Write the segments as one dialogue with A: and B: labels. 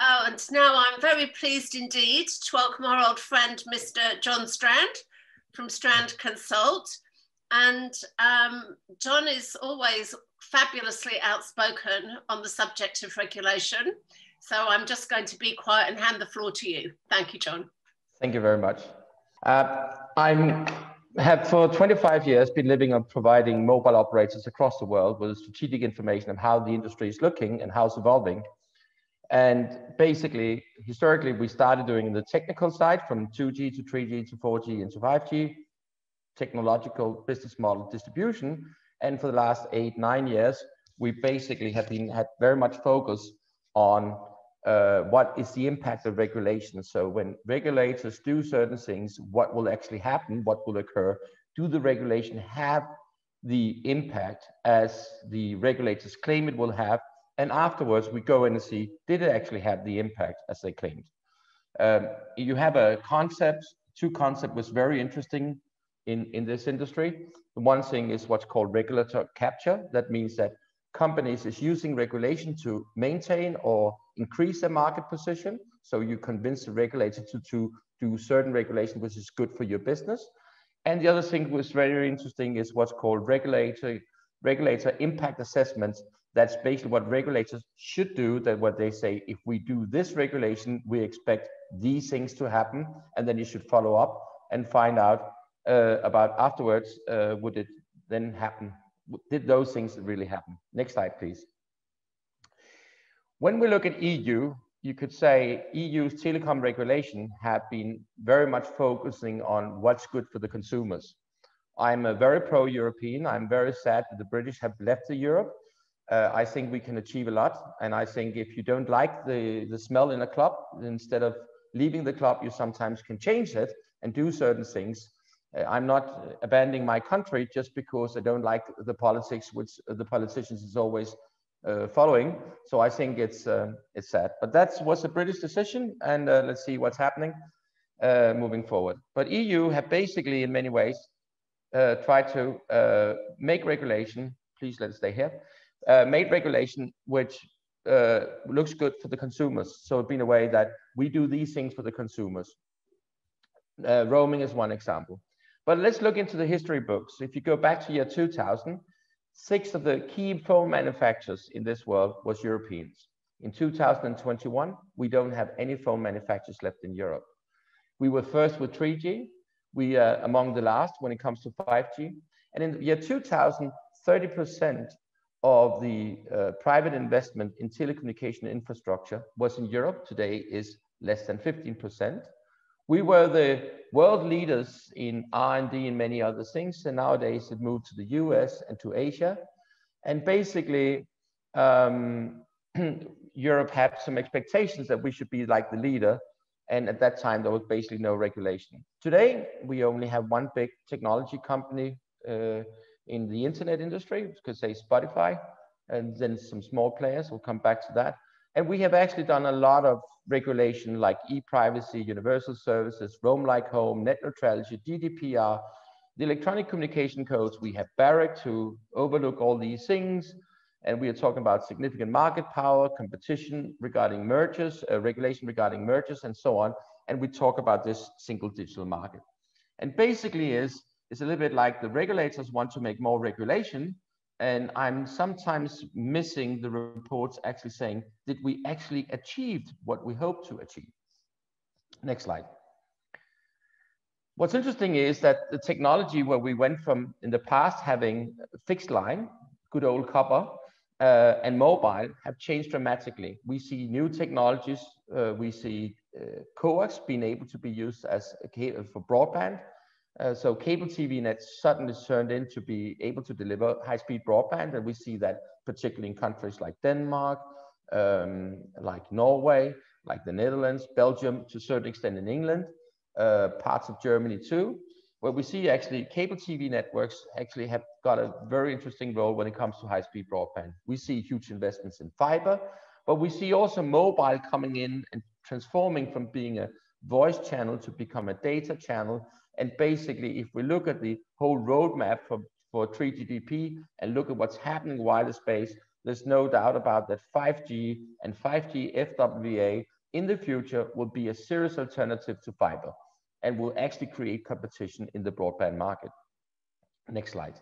A: Oh, and now I'm very pleased indeed to welcome our old friend, Mr. John Strand from Strand Consult. And John is always fabulously outspoken on the subject of regulation. So I'm just going to be quiet and hand the floor to you. Thank you, John.
B: Thank you very much. I have for 25 years been living on providing mobile operators across the world with strategic information of how the industry is looking and how it's evolving. And basically, historically, we started doing the technical side from 2G to 3G to 4G and to 5G, technological business model distribution. And for the last 8-9 years, we basically had very much focus on what is the impact of regulation. So when regulators do certain things, what will actually happen, what will occur? Do the regulation have the impact as the regulators claim it will have? And afterwards, we go in and see, did it actually have the impact as they claimed? You have a concept, two concepts was very interesting in this industry. The one thing is what's called regulator capture. That means that companies is using regulation to maintain or increase their market position. So you convince the regulator to do certain regulation, which is good for your business. And the other thing was very interesting is what's called regulator impact assessments. That's basically what regulators should do, that what they say, if we do this regulation, we expect these things to happen, and then you should follow up and find out about afterwards, would it then happen? Did those things really happen? Next slide, please. When we look at EU, you could say EU's telecom regulation have been very much focusing on what's good for the consumers. I'm a very pro-European. I'm very sad that the British have left Europe. I think we can achieve a lot. And I think if you don't like the smell in a club, instead of leaving the club, you sometimes can change it and do certain things. I'm not abandoning my country just because I don't like the politics, which the politicians is always following. So I think it's sad. But that was a British decision. And let's see what's happening moving forward. But EU have basically, in many ways, tried to make regulation. Please let us stay here. Made regulation which looks good for the consumers. So it's been a way that we do these things for the consumers. Roaming is one example. But let's look into the history books. If you go back to year 2000, 6 of the key phone manufacturers in this world was Europeans. In 2021, we don't have any phone manufacturers left in Europe. We were first with 3G. We are among the last when it comes to 5G. And in the year 2000, 30% of the private investment in telecommunication infrastructure was in Europe. Today is less than 15%. We were the world leaders in R&D and many other things, and nowadays it moved to the US and to Asia. And basically, Europe had some expectations that we should be like the leader, and at that time there was basically no regulation. Today, we only have one big technology company in the internet industry, we could say Spotify, and then some small players. We'll come back to that. And we have actually done a lot of regulation like e-privacy, universal services, roam like home, net neutrality, GDPR, the electronic communication codes. We have BEREC to overlook all these things. And we are talking about significant market power, competition regarding mergers, regulation regarding mergers, and so on. And we talk about this single digital market. And basically it's a little bit like the regulators want to make more regulation, and I'm sometimes missing the reports actually saying, did we actually achieve what we hoped to achieve? Next slide. What's interesting is that the technology where we went from in the past having fixed line, good old copper, and mobile have changed dramatically. We see new technologies. We see coax being able to be used as for broadband. So cable TV nets suddenly turned into be able to deliver high-speed broadband, and we see that particularly in countries like Denmark, like Norway, like the Netherlands, Belgium, to a certain extent in England, parts of Germany too, where we see actually cable TV networks actually have got a very interesting role when it comes to high-speed broadband. We see huge investments in fiber, but we see also mobile coming in and transforming from being a voice channel to become a data channel. And basically, if we look at the whole roadmap for 3GPP and look at what's happening in wireless space, there's no doubt about that 5G and 5G FWA in the future will be a serious alternative to fiber and will actually create competition in the broadband market. Next slide.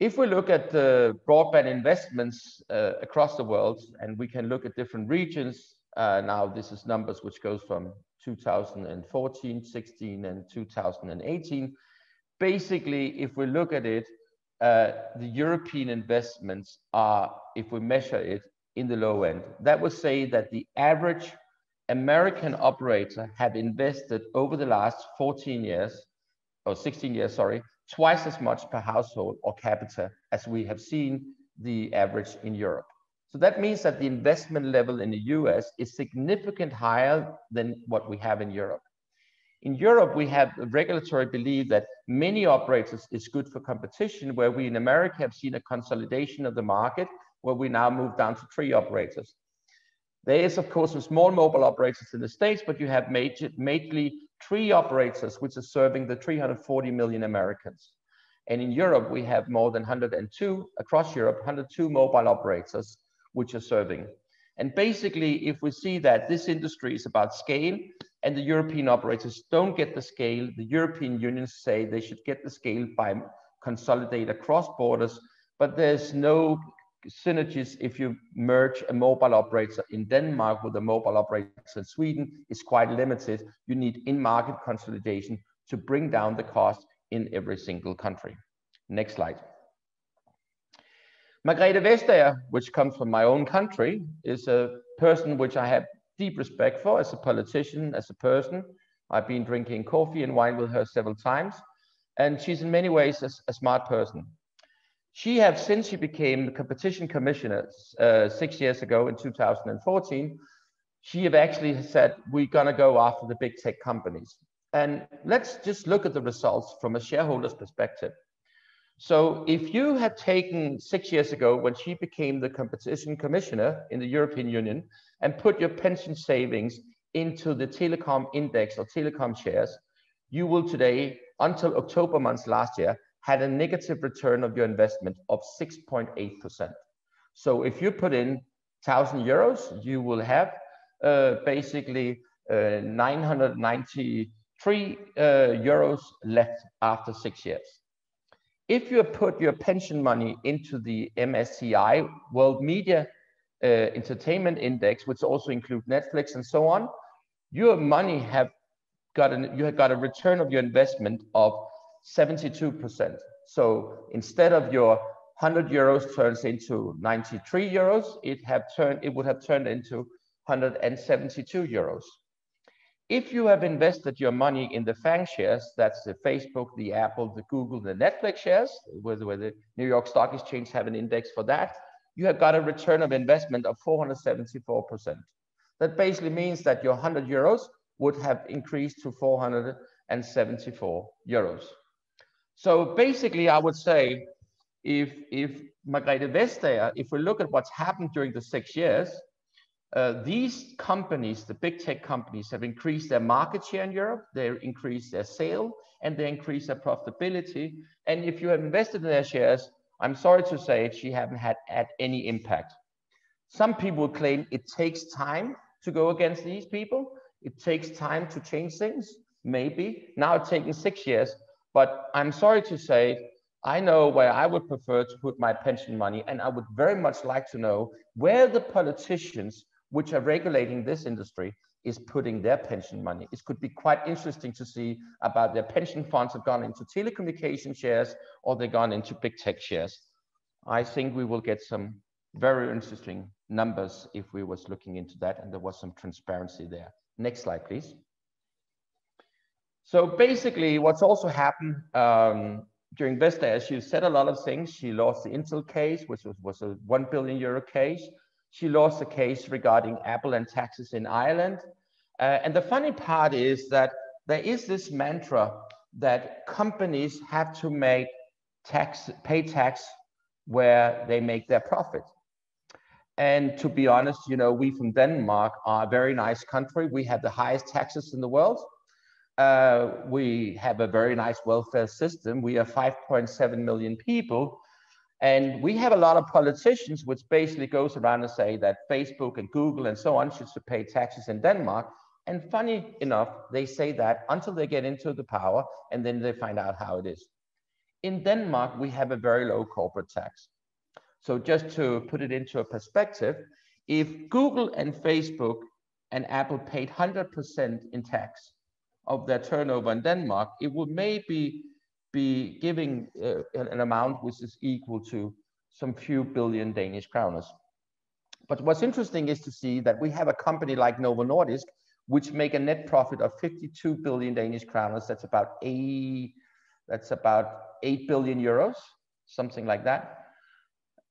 B: If we look at the broadband investments across the world, and we can look at different regions, now this is numbers which goes from 2014, 16, and 2018. Basically, if we look at it, the European investments are, if we measure it, in the low end. That would say that the average American operator have invested over the last 14 years, or 16 years, sorry, twice as much per household or capita as we have seen the average in Europe. So that means that the investment level in the US is significantly higher than what we have in Europe. In Europe, we have a regulatory belief that many operators is good for competition, where we in America have seen a consolidation of the market, where we now move down to 3 operators. There is, of course, some small mobile operators in the States, but you have majorly 3 operators, which are serving the 340 million Americans. And in Europe, we have more than 102, across Europe, 102 mobile operators, which are serving. And basically, if we see that this industry is about scale, and the European operators don't get the scale, the European unions say they should get the scale by consolidate across borders, but there's no synergies if you merge a mobile operator in Denmark with a mobile operator in Sweden. Is quite limited. You need in-market consolidation to bring down the cost in every single country. Next slide. Margrethe Vestager, which comes from my own country, is a person which I have deep respect for as a politician, as a person. I've been drinking coffee and wine with her several times, and she's in many ways a smart person. She has, since she became the competition commissioner 6 years ago in 2014, she have actually said, we're gonna go after the big tech companies. And let's just look at the results from a shareholder's perspective. So if you had taken 6 years ago, when she became the competition commissioner in the European Union, and put your pension savings into the telecom index or telecom shares, you will today, until October month last year, had a negative return of your investment of 6.8%. So if you put in 1,000 euros, you will have basically 993 euros left after 6 years. If you put your pension money into the MSCI World Media Entertainment Index, which also include Netflix and so on, your money have got a return of your investment of 72%. So instead of your 100 euros turns into 93 euros, it would have turned into 172 euros. If you have invested your money in the FANG shares, that's the Facebook, the Apple, the Google, the Netflix shares, where the New York Stock Exchange have an index for that, you have got a return of investment of 474%. That basically means that your 100 euros would have increased to 474 euros. So basically, I would say, if Margrethe Vestager, if we look at what's happened during the 6 years, these companies, the big tech companies, have increased their market share in Europe, they increased their sale, and they increased their profitability. And if you have invested in their shares, I'm sorry to say it, she haven't had any impact. Some people claim it takes time to go against these people. It takes time to change things, maybe. Now it's taken 6 years, but I'm sorry to say, I know where I would prefer to put my pension money, and I would very much like to know where the politicians which are regulating this industry is putting their pension money. It could be quite interesting to see about their pension funds have gone into telecommunication shares or they've gone into big tech shares. I think we will get some very interesting numbers if we was looking into that and there was some transparency there. Next slide, please. So basically what's also happened during Vestager, she said a lot of things. She lost the Intel case, which was a €1 billion case. She lost the case regarding Apple and taxes in Ireland. And the funny part is that there is this mantra that companies have to pay tax where they make their profit. And to be honest, you know, we from Denmark are a very nice country. We have the highest taxes in the world. We have a very nice welfare system. We are 5.7 million people. And we have a lot of politicians which basically goes around and say that Facebook and Google and so on should pay taxes in Denmark. And funny enough, they say that until they get into the power and then they find out how it is. In Denmark, we have a very low corporate tax. So just to put it into a perspective, if Google and Facebook and Apple paid 100% in tax of their turnover in Denmark, it would maybe be giving an amount which is equal to some few billion Danish kroners. But what's interesting is to see that we have a company like Novo Nordisk, which make a net profit of 52 billion Danish kroners. That's about 8 billion euros, something like that.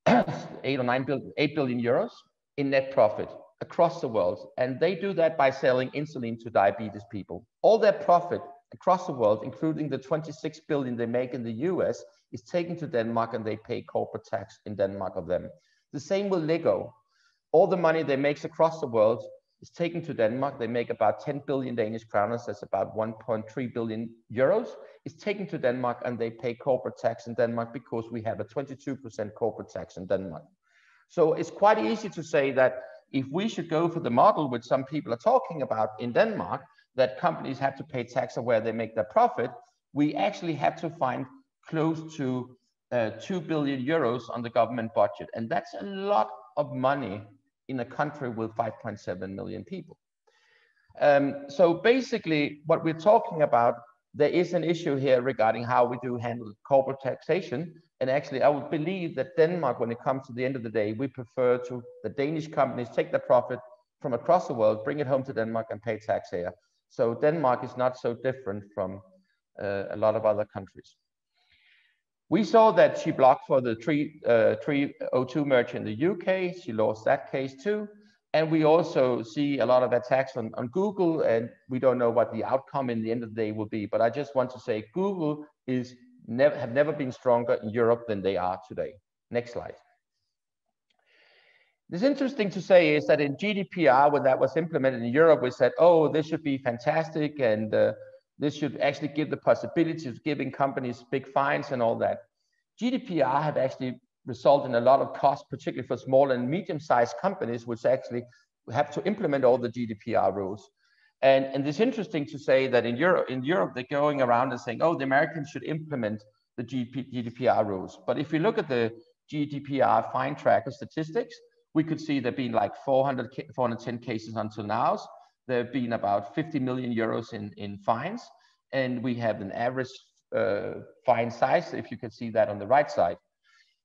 B: 8 billion euros in net profit across the world. And they do that by selling insulin to diabetes people. All their profit across the world, including the 26 billion they make in the US, is taken to Denmark, and they pay corporate tax in Denmark of them. The same with Lego. All the money they make across the world is taken to Denmark. They make about 10 billion Danish kroners, that's about 1.3 billion euros. It's taken to Denmark, and they pay corporate tax in Denmark because we have a 22% corporate tax in Denmark. So it's quite easy to say that if we should go for the model which some people are talking about in Denmark, that companies have to pay tax on where they make their profit, we actually have to find close to 2 billion euros on the government budget. And that's a lot of money in a country with 5.7 million people. So basically what we're talking about, there is an issue here regarding how we do handle corporate taxation. And actually I would believe that Denmark, when it comes to the end of the day, we prefer to the Danish companies take their profit from across the world, bring it home to Denmark and pay tax here. So Denmark is not so different from a lot of other countries. We saw that she blocked for the 302 merger in the UK. She lost that case too. And we also see a lot of attacks on Google, and we don't know what the outcome in the end of the day will be. But I just want to say Google have never been stronger in Europe than they are today. Next slide. What's interesting to say is that in GDPR, when that was implemented in Europe, we said, oh, this should be fantastic, and this should actually give the possibility of giving companies big fines and all that. GDPR have actually resulted in a lot of costs, particularly for small and medium-sized companies, which actually have to implement all the GDPR rules. And it's interesting to say that in Europe, they're going around and saying, oh, the Americans should implement the GDPR rules. But if you look at the GDPR fine tracker statistics, we could see there have been like 410 cases until now. There have been about 50 million euros in fines, and we have an average fine size, if you can see that on the right side.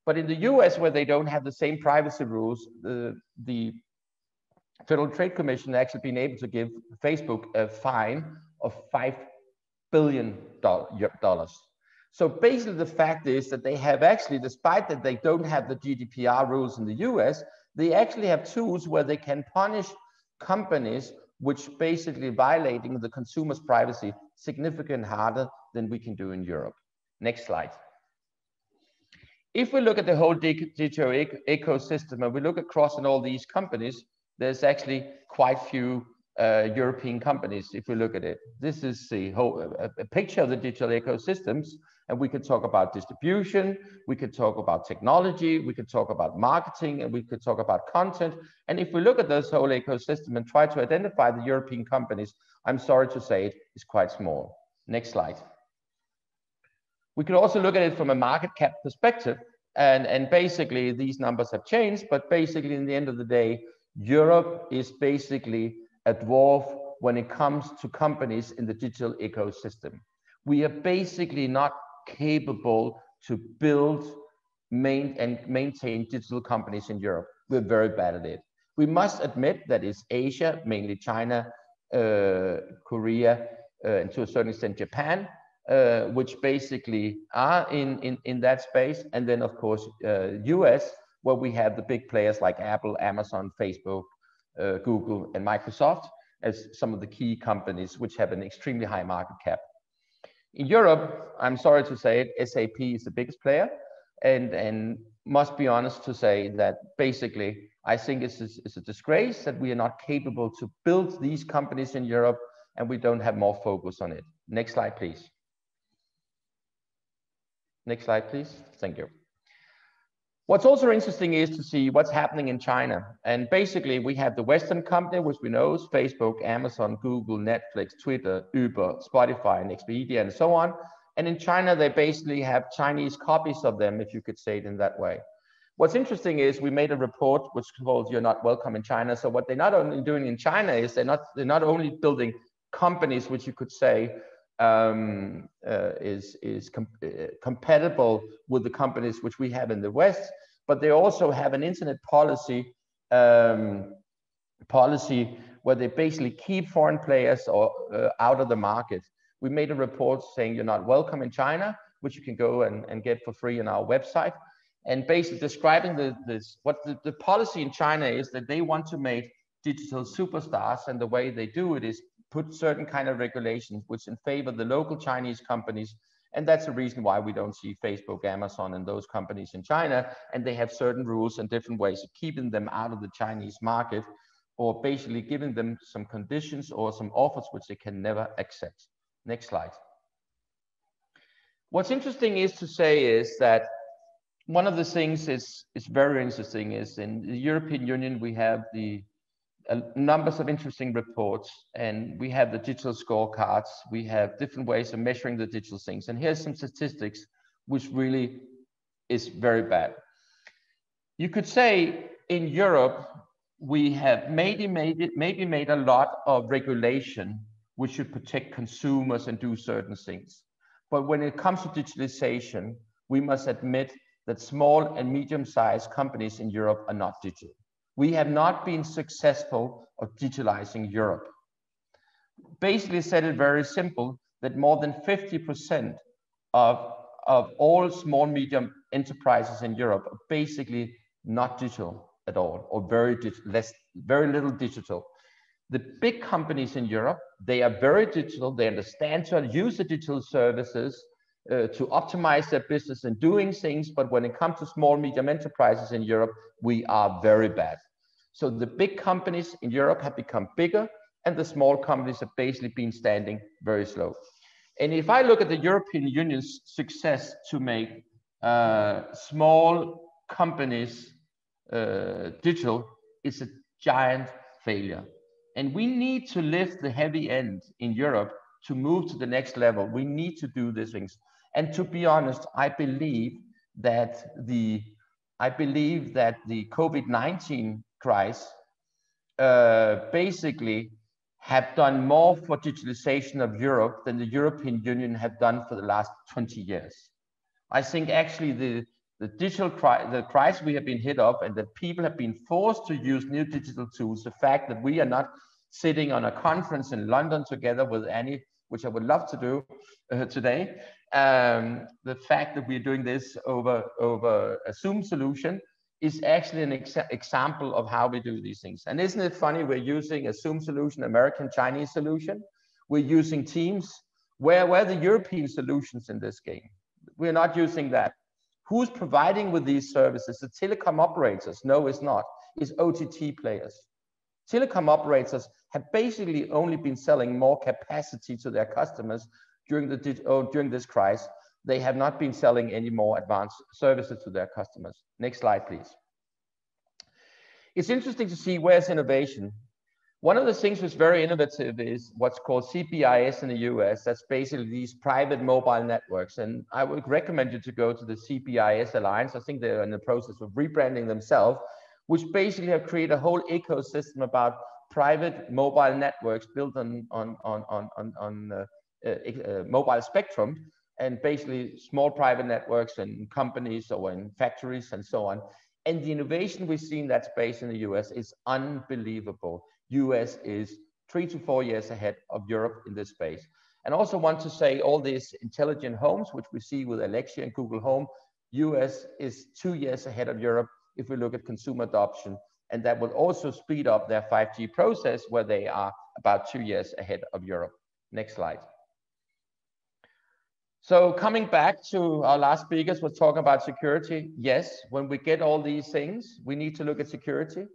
B: But in the US, where they don't have the same privacy rules, the Federal Trade Commission actually been able to give Facebook a fine of $5 billion. So basically the fact is that they have actually, despite that they don't have the GDPR rules in the US, they actually have tools where they can punish companies which basically violating the consumer's privacy significantly harder than we can do in Europe. Next slide. If we look at the whole digital ecosystem and we look across in all these companies, there's actually quite few European companies if we look at it. This is a picture of the digital ecosystems, and we could talk about distribution, we could talk about technology, we could talk about marketing, and we could talk about content. And if we look at this whole ecosystem and try to identify the European companies, I'm sorry to say it is quite small. Next slide. We could also look at it from a market cap perspective, and basically these numbers have changed, but basically in the end of the day, Europe is basically a dwarf when it comes to companies in the digital ecosystem. We are basically not capable to build and maintain digital companies in Europe. We're very bad at it. We must admit that it's Asia, mainly China, Korea, and to a certain extent Japan, which basically are in that space. And then of course, US, where we have the big players like Apple, Amazon, Facebook, Google, and Microsoft as some of the key companies which have an extremely high market cap. In Europe, I'm sorry to say it, SAP is the biggest player, and must be honest to say that basically, I think it's a disgrace that we are not capable to build these companies in Europe, and we don't have more focus on it. Next slide, please. Next slide, please. Thank you. What's also interesting is to see what's happening in China. And basically, we have the Western company, which we know is Facebook, Amazon, Google, Netflix, Twitter, Uber, Spotify, and Expedia, and so on. And in China, they basically have Chinese copies of them, if you could say it in that way. What's interesting is we made a report which calls "You're Not Welcome in China." So what they're not only doing in China is they're not only building companies, which you could say compatible with the companies which we have in the West, but they also have an internet policy where they basically keep foreign players out of the market. We made a report saying "You're not welcome in China," which you can go and get for free on our website, and basically describing the policy in China is that they want to make digital superstars, and the way they do it is put certain kind of regulations which in favor the local Chinese companies. And that's the reason why we don't see Facebook, Amazon, and those companies in China. And they have certain rules and different ways of keeping them out of the Chinese market, or basically giving them some conditions or some offers which they can never accept. Next slide. What's interesting is to say is that one of the things is very interesting is in the European Union, we have numbers of interesting reports, and we have the digital scorecards. We have different ways of measuring the digital things. And here's some statistics, which really is very bad. You could say in Europe, we have maybe made a lot of regulation which should protect consumers and do certain things. But when it comes to digitalization, we must admit that small and medium-sized companies in Europe are not digital. We have not been successful of digitalizing Europe. Basically said it very simple, that more than 50% of all small, medium enterprises in Europe are basically not digital at all, or very little digital. The big companies in Europe, they are very digital. They understand to use the digital services to optimize their business and doing things. But when it comes to small, medium enterprises in Europe, we are very bad. So the big companies in Europe have become bigger, and the small companies have basically been standing very slow. And if I look at the European Union's success to make small companies digital, it's a giant failure. And we need to lift the heavy end in Europe to move to the next level. We need to do these things. And to be honest, I believe that the COVID-19 crisis basically have done more for digitalization of Europe than the European Union have done for the last 20 years. I think actually the crisis we have been hit of, and that people have been forced to use new digital tools, the fact that we are not sitting on a conference in London together with Annie, which I would love to do today. The fact that we're doing this over a Zoom solution is actually an example of how we do these things. And isn't it funny, we're using a Zoom solution, American Chinese solution. We're using Teams. Where are the European solutions in this game? We're not using that. Who's providing with these services? The telecom operators? No, it's not. It's OTT players. Telecom operators have basically only been selling more capacity to their customers during this crisis. They have not been selling any more advanced services to their customers. Next slide, please. It's interesting to see where's innovation. One of the things that's very innovative is what's called CBIS in the US. That's basically these private mobile networks. And I would recommend you to go to the CBIS Alliance. I think they're in the process of rebranding themselves, which basically have created a whole ecosystem about private mobile networks built on mobile spectrum, and basically small private networks in companies or in factories and so on. And the innovation we see in that space in the US is unbelievable. US is 3 to 4 years ahead of Europe in this space. And also want to say all these intelligent homes, which we see with Alexa and Google Home, US is 2 years ahead of Europe if we look at consumer adoption. And that will also speed up their 5G process, where they are about 2 years ahead of Europe. Next slide. So coming back to our last speakers, we're talking about security. Yes, when we get all these things, we need to look at security.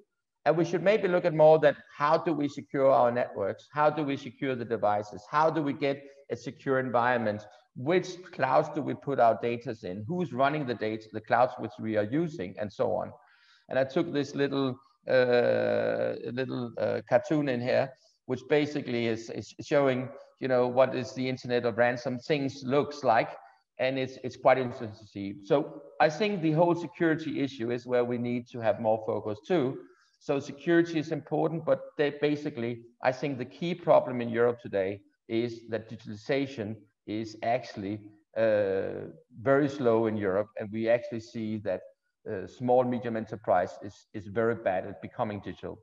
B: And we should maybe look at more that how do we secure our networks? How do we secure the devices? How do we get a secure environment which clouds do we put our data in, who's running the data, the clouds which we are using, and so on. And I took this little cartoon in here, which basically is showing, you know, what is the Internet of Random Things looks like, and it's quite interesting to see. So I think the whole security issue is where we need to have more focus too. So security is important, but basically, I think the key problem in Europe today is that digitalization is actually very slow in Europe, and we actually see that small medium enterprise is very bad at becoming digital.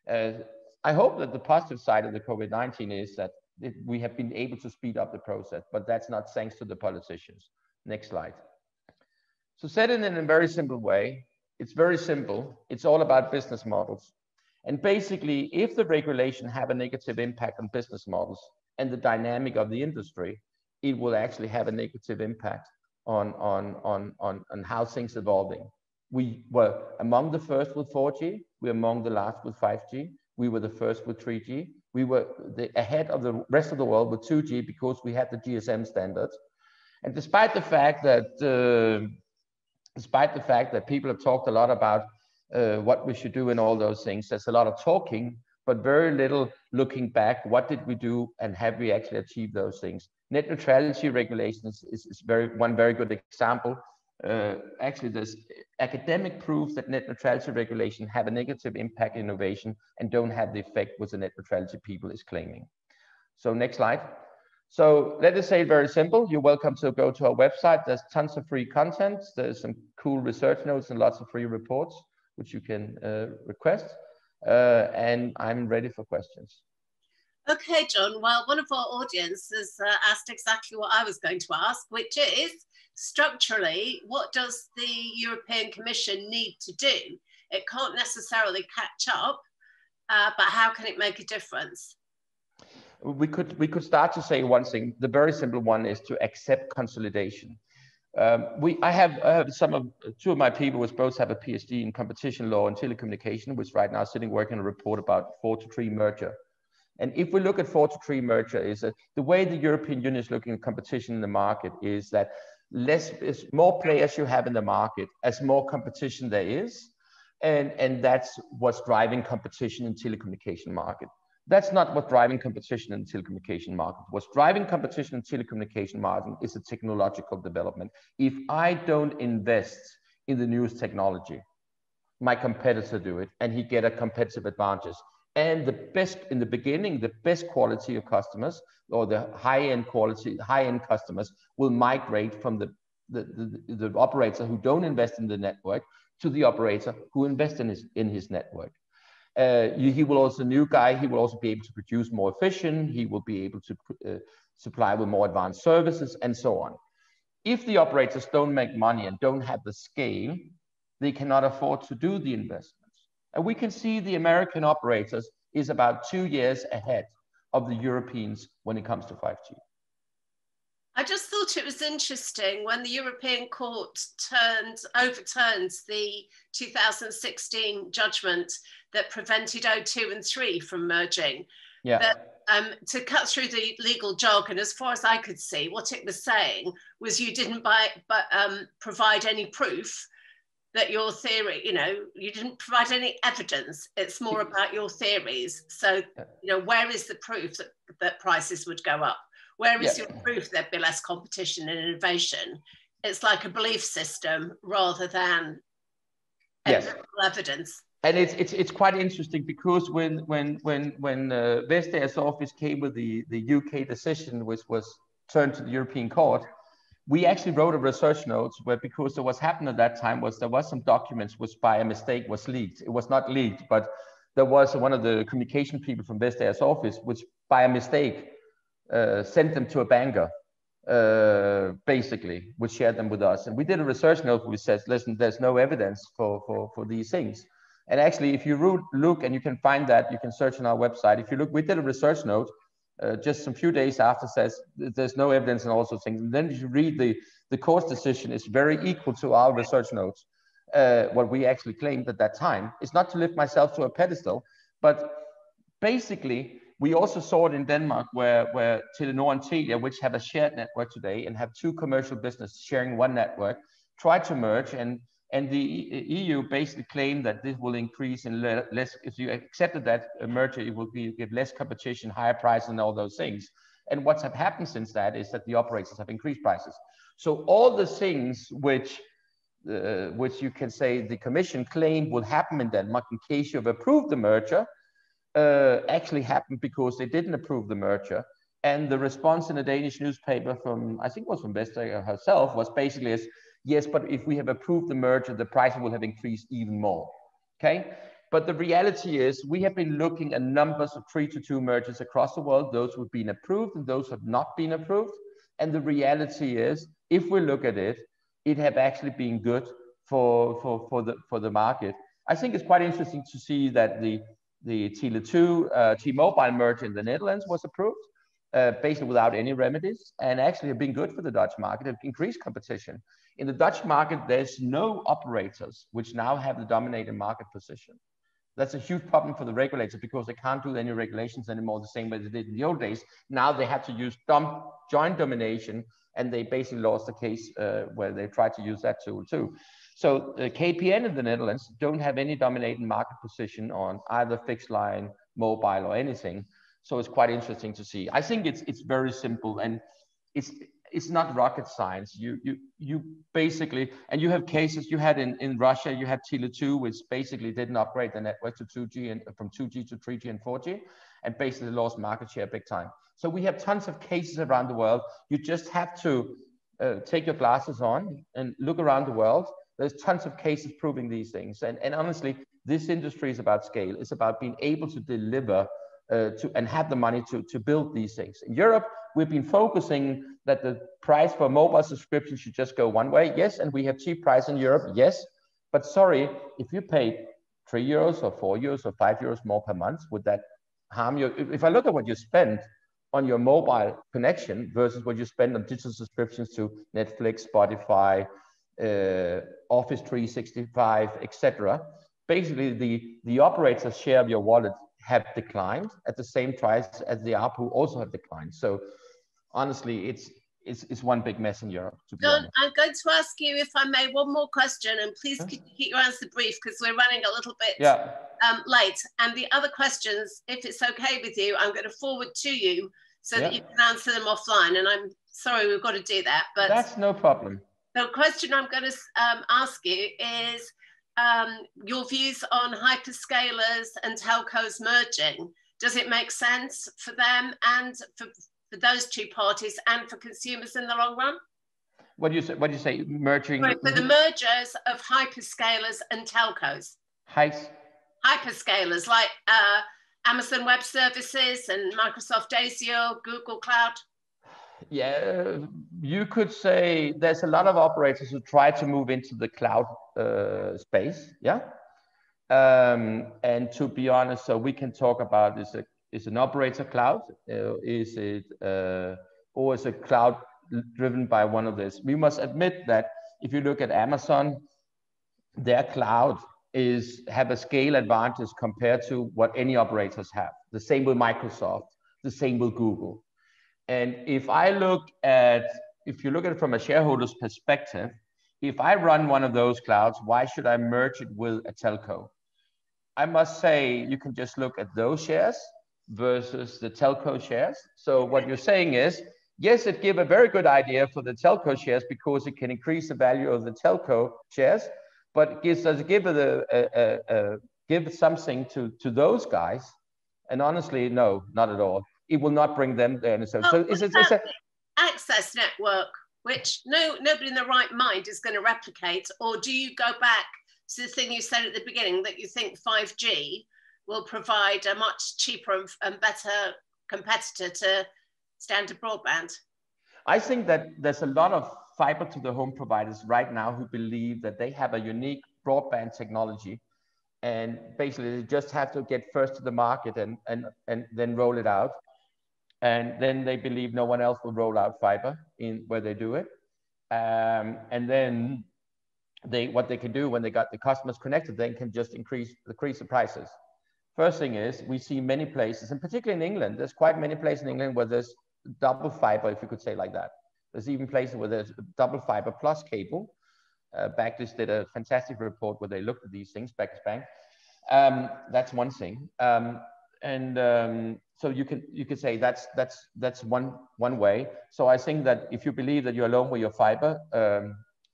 B: I hope that the positive side of the COVID-19 is that we have been able to speed up the process, but that's not thanks to the politicians. Next slide. So said it in a very simple way, it's very simple. It's all about business models. And basically, if the regulation have a negative impact on business models and the dynamic of the industry, it will actually have a negative impact on how things evolving. We were among the first with 4G. We're among the last with 5G. We were the first with 3G. We were ahead of the rest of the world with 2G because we had the GSM standards. And despite the fact that people have talked a lot about what we should do and all those things, there's a lot of talking, but very little looking back. What did we do, and have we actually achieved those things? Net neutrality regulations is one very good example. Actually, there's academic proof that net neutrality regulation have a negative impact on innovation and don't have the effect which the net neutrality people is claiming. So next slide. So let us say it very simple. You're welcome to go to our website. There's tons of free content. There's some cool research notes and lots of free reports, which you can request. And I'm ready for questions.
A: Okay, John. Well, one of our audience has asked exactly what I was going to ask, which is, structurally, what does the European Commission need to do? It can't necessarily catch up, but how can it make a difference?
B: We could start to say one thing. The very simple one is to accept consolidation. I have two of my people which both have a PhD in competition law and telecommunication, which right now is sitting working on a report about 4-to-3 merger. And if we look at 4-to-3 merger, is that the way the European Union is looking at competition in the market is that more players you have in the market, as more competition there is, and that's what's driving competition in telecommunication market. That's not what's driving competition in the telecommunication market. What's driving competition in telecommunication market is a technological development. If I don't invest in the newest technology, my competitor do it, and he get a competitive advantage. And the best in the beginning, the best quality of customers, or the high-end quality, high-end customers will migrate from the operator who don't invest in the network to the operator who invests in his network. He will also, new guy, he will also be able to produce more efficient, he will be able to supply with more advanced services and so on. If the operators don't make money and don't have the scale, they cannot afford to do the investments. And we can see the American operators is about 2 years ahead of the Europeans when it comes to 5G.
A: I just thought it was interesting when the European Court overturned the 2016 judgment that prevented O2 and 3 from merging.
B: Yeah.
A: But, to cut through the legal jargon, as far as I could see, what it was saying was you didn't provide any proof that your theory, you didn't provide any evidence. It's more about your theories. So, where is the proof that prices would go up? Where is your proof there'd be less competition and innovation? It's like a belief system rather than evidence.
B: And it's quite interesting because when Vestagers office came with the UK decision, which was turned to the European Court, we actually wrote a research note where, because what happened at that time was there was some documents which by a mistake was leaked. It was not leaked, but there was one of the communication people from Vestagers office which by a mistake sent them to a banker, basically, which shared them with us. And we did a research note which says, listen, there's no evidence for these things. And actually, if you look, and you can find that, you can search on our website. If you look, we did a research note just some few days after, says there's no evidence and all sorts of things. And then you read the court's decision is very equal to our research notes. What we actually claimed at that time is not to lift myself to a pedestal, but basically, we also saw it in Denmark where Telenor and Telia, which have a shared network today and have two commercial businesses sharing one network, tried to merge, and the EU basically claimed that this will increase in less, if you accepted that merger, it will give less competition, higher prices and all those things. And what's have happened since that is that the operators have increased prices. So all the things which you can say the Commission claimed will happen in Denmark in case you've approved the merger, actually happened because they didn't approve the merger. And the response in a Danish newspaper from, I think it was from Vestager herself, was basically as, yes, but if we have approved the merger, the price will have increased even more, okay? But the reality is we have been looking at numbers of 3-2 mergers across the world, those who have been approved and those who have not been approved. And the reality is, if we look at it, it have actually been good for the market. I think it's quite interesting to see that the Tele2 T-Mobile merger in the Netherlands was approved, basically without any remedies, and actually have been good for the Dutch market, have increased competition. In the Dutch market, there's no operators which now have the dominating market position. That's a huge problem for the regulator because they can't do any regulations anymore the same way they did in the old days. Now they have to use joint domination, and they basically lost the case where they tried to use that tool too. So KPN in the Netherlands don't have any dominating market position on either fixed line, mobile, or anything. So it's quite interesting to see. I think it's very simple, and it's not rocket science. You basically, and you have cases you had in Russia, you had Tele2, which basically didn't upgrade the network to 2G and from 2G to 3G and 4G, and basically lost market share big time. So we have tons of cases around the world. You just have to take your glasses on and look around the world. There's tons of cases proving these things. And honestly, this industry is about scale. It's about being able to deliver and have the money to build these things. In Europe, we've been focusing that the price for mobile subscription should just go one way. Yes, and we have cheap price in Europe. Yes, but sorry, if you pay €3 or €4 or €5 more per month, would that harm you? If I look at what you spend on your mobile connection versus what you spend on digital subscriptions to Netflix, Spotify, Office 365, etc. Basically, the operator's share of your wallet have declined at the same price as the ARPU also have declined. So honestly, it's one big mess in Europe, to be honest.
A: I'm going to ask you, if I may, one more question, and please keep your answer brief because we're running a little bit late. And the other questions, if it's okay with you, I'm going to forward to you so that you can answer them offline. And I'm sorry we've got to do that, but
B: that's no problem.
A: The question I'm going to ask you is your views on hyperscalers and telcos merging. Does it make sense for them and for those two parties and for consumers in the long run?
B: What do you say? Merging?
A: Right, for the mergers of hyperscalers and telcos. Hyperscalers like Amazon Web Services and Microsoft Azure, Google Cloud.
B: Yeah, you could say there's a lot of operators who try to move into the cloud space. Yeah. And to be honest, so we can talk about is an operator cloud? Is it or is a cloud driven by one of this? We must admit that if you look at Amazon, their cloud have a scale advantage compared to what any operators have. The same with Microsoft, the same with Google. And if you look at it from a shareholder's perspective, if I run one of those clouds, why should I merge it with a telco? I must say, you can just look at those shares versus the telco shares. So what you're saying is, yes, it gives a very good idea for the telco shares because it can increase the value of the telco shares, but does it give something to those guys? And honestly, no, not at all. It will not bring them there. So it's a
A: access network, which nobody in their right mind is going to replicate. Or do you go back to the thing you said at the beginning that you think 5G will provide a much cheaper and better competitor to standard broadband?
B: I think that there's a lot of fiber to the home providers right now who believe that they have a unique broadband technology, and basically they just have to get first to the market and then roll it out. And then they believe no one else will roll out fiber in where they do it. And then what they can do when they got the customers connected, they can just increase the prices. First thing is, we see many places, and particularly in England, there's quite many places in England where there's double fiber, if you could say like that. There's even places where there's double fiber plus cable. Backlist did a fantastic report where they looked at these things, Backlist Bank. That's one thing. So you could say that's one way. So I think that if you believe that you're alone with your fiber,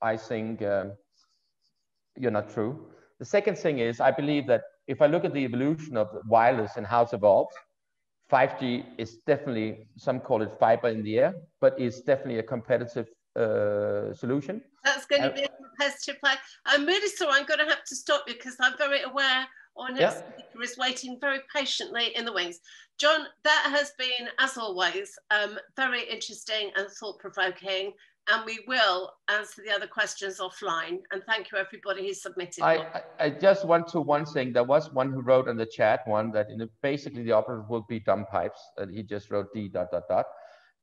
B: I think you're not true. The second thing is, I believe that if I look at the evolution of wireless and how it's evolved, 5G is definitely, some call it fiber in the air, but it's definitely a competitive solution.
A: That's going to be a competitive play. I'm really sorry, I'm going to have to stop you because I'm very aware our next speaker is waiting very patiently in the wings. John, that has been, as always, very interesting and thought-provoking, and we will answer the other questions offline. And thank you, everybody who submitted.
B: I just want to one thing. There was one who wrote in the chat that basically the operative will be dumb pipes, that he just wrote D ...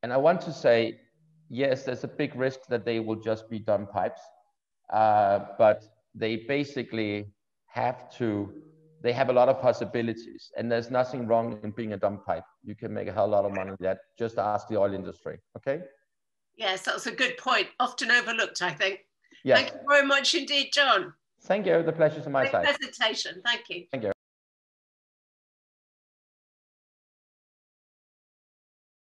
B: And I want to say, yes, there's a big risk that they will just be dumb pipes, but they basically they have a lot of possibilities, and there's nothing wrong in being a dumb pipe. You can make a hell lot of money with that. Just ask the oil industry, okay?
A: Yes, that's a good point. Often overlooked, I think.
B: Yes.
A: Thank you very much indeed, John.
B: Thank you. The pleasure's on my side.
A: Great presentation. Thank you.
B: Thank you.